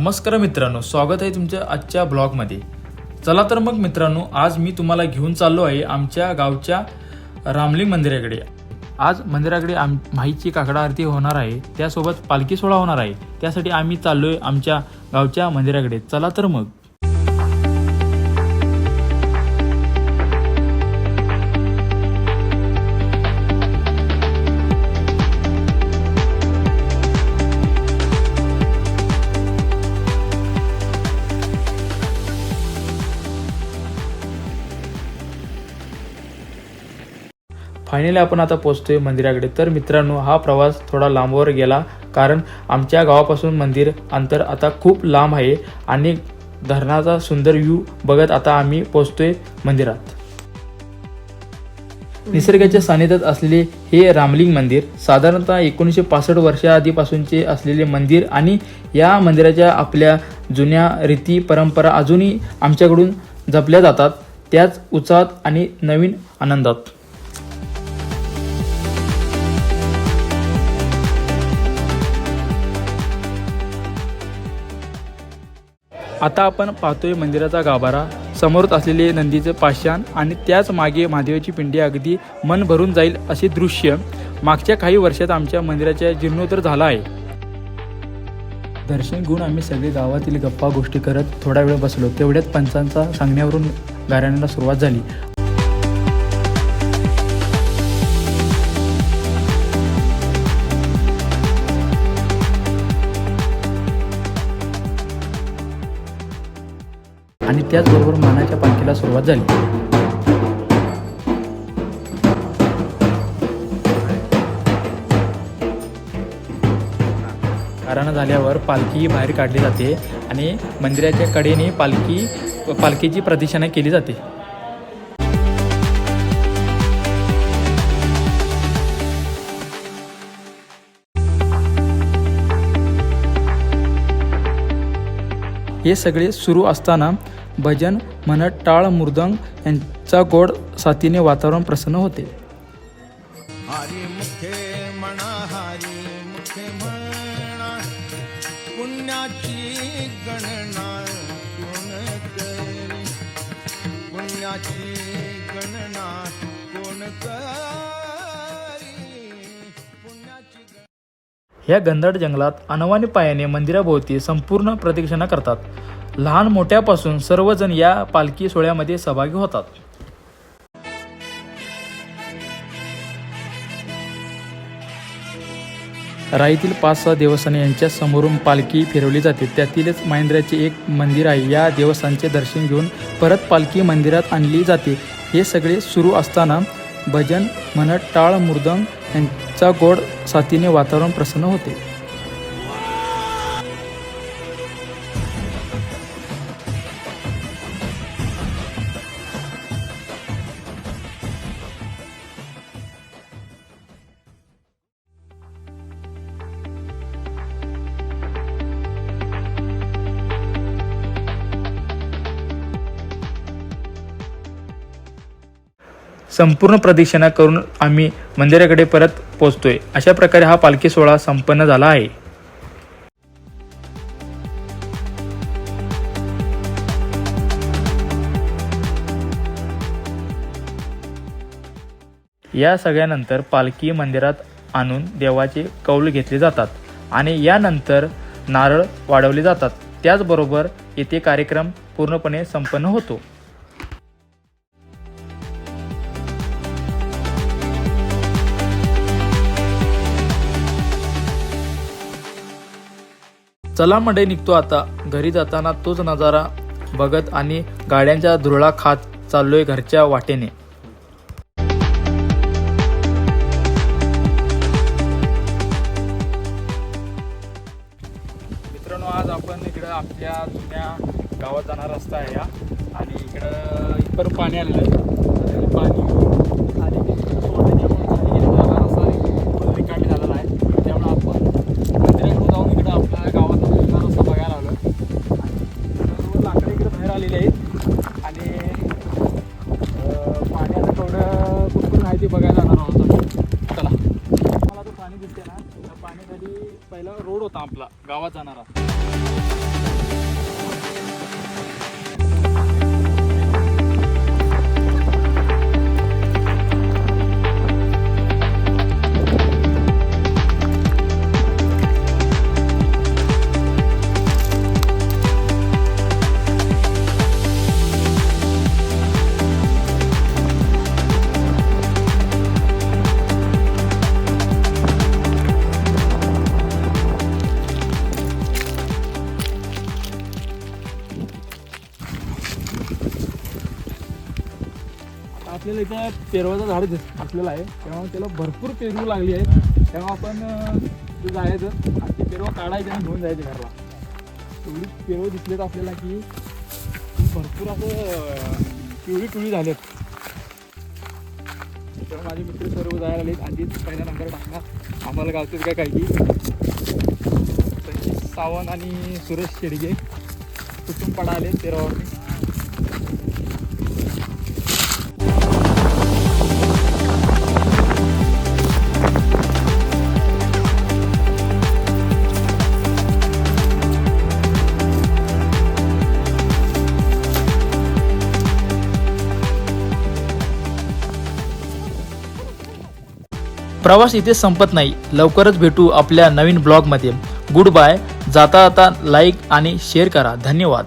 नमस्कार मित्रांनो, स्वागत आहे तुमच्या आजच्या ब्लॉगमध्ये। चला तर मग मित्रांनो, आज मी तुम्हाला घेऊन चाललो आहे आमच्या गावच्या रामलिंग मंदिराकडे। आज मंदिराकडे माहीची काकडा आरती होणार आहे, त्यासोबत पालखी सोहळा होणार आहे। त्यासाठी आम्ही चाललोय आमच्या गावच्या मंदिराकडे। चला तर मग। फायनली आपण आता पोहोचतोय मंदिराकडे। तर मित्रांनो, हा प्रवास थोडा लांबवर गेला, कारण आमच्या गावापासून मंदिर अंतर आता खूप लांब आहे आणि धरणाचा सुंदर व्ह्यू बघत आता आम्ही पोहोचतोय मंदिरात। निसर्गाच्या सानिध्यात असलेले हे रामलिंग मंदिर साधारणतः 1965 वर्षाआधीपासूनचे असलेले मंदिर आणि या मंदिराच्या आपल्या जुन्या रीती परंपरा अजूनही आमच्याकडून जपल्या जातात, त्याच उत्साहात आणि नवीन आनंदात। आता आपण पाहतोय मंदिराचा गाभारा, समोरच असलेले नंदीचे पाषाण आणि त्याच मागे महादेवाची पिंडी। अगदी मन भरून जाईल असे दृश्य मागच्या काही वर्षात आमच्या मंदिराच्या जीर्णोद्धार झाला आहे। दर्शन घेऊन आम्ही सगळे गावातील गप्पा गोष्टी करत थोडा वेळ बसलो। तेवढ्यात पंचांचा सांगण्यावरून गाऱ्हाण्याला सुरुवात झाली। आणि त्याचबरोबर मानाच्या पालखीला सुरुवात झाली। गाऱ्हाणा झाल्यावर पालखी बाहेर काढली जाते आणि मंदिराच्या कडेने पालखीची प्रदक्षिणा केली जाते। हे सगळे सुरू असताना भजन म्हणत टाळ मृदंग यांचा गोड साथीने वातावरण प्रसन्न होते। हरी मुखे म्हणा, हरी मुखे म्हणा, पुण्याची गणना कोण करी, पुण्याची गणना कोण करी, पुण्याची। या घनदाट जंगलात अनवाणी पायाने मंदिराभोवती संपूर्ण प्रदक्षिणा करतात। लहान मोठ्यापासून सर्वजण या पालखी सोहळ्यामध्ये सहभागी होतात। राईतील 5-6 देवस्थाने यांच्या समोरून पालखी फिरवली जाते। त्यातीलच महेंद्राचे एक मंदिर आहे। या देवस्थानचे दर्शन घेऊन परत पालखी मंदिरात आणली जाते। हे सगळे सुरू असताना भजन म्हणत टाळ मृदंग यांचा गोड साथीने वातावरण प्रसन्न होते। संपूर्ण प्रदक्षिणा करून आम्ही मंदिराकडे परत पोहोचतोय। अशा प्रकारे हा पालखी सोहळा संपन्न झाला आहे। या सगळ्यानंतर पालखी मंदिरात आणून देवाचे कौल घेतले जातात आणि यानंतर नारळ वाढवले जातात। त्याचबरोबर येथे कार्यक्रम पूर्णपणे संपन्न होतो। चला मंडळी, निघतो आता। घरी जाताना तोच नजारा बघत आणि गाड्यांच्या धुरळा खात चाललोय घरच्या वाटेने। मित्रांनो, आज आपण इकडं आपल्या जुन्या गावात जाणारा रस्ता आहे आणि इकडं इथपर्यंत पाणी आलेलं पाणी रिकामी झालेला आहे। त्यामुळे आपण मंदिराकडून जाऊन इकडं आपल्या गावात रस्ता बघायला आलो आणि लाकडे इकडे बाहेर आलेले आहेत आणि पाण्याचं थोडं कुठून आहे ते बघायला जाणार आहोत। चला, मला तो पाणी दिसते ना, त्या पाण्याखाली पहिला रोड होता आपला गावात जाणारा। आपल्याला इथं पेरवाचं झाड असलेलं आहे, तेव्हा त्याला भरपूर पेरू लागली आहे. तेव्हा आपण ते जायचं आणि ते पेरवा काढायचं आणि घेऊन जायचं घरला. एवढी पेरवं दिसलेत आपल्याला की भरपूर असं पिवळी झालेत. तेव्हा माझे मित्र सर्व जायला आलेत. आधीच पहिला नंबर टाकला आम्हाला गावचे काय काही संजीत सावंत आणि सुरेश शेडगे कुटुंब पडा आले पेरवावरती. प्रवास इथे संपत नाही. लवकरच भेटू आपल्या नवीन ब्लॉगमध्ये. Good bye. जाता जाता लाईक आणि शेअर करा. धन्यवाद.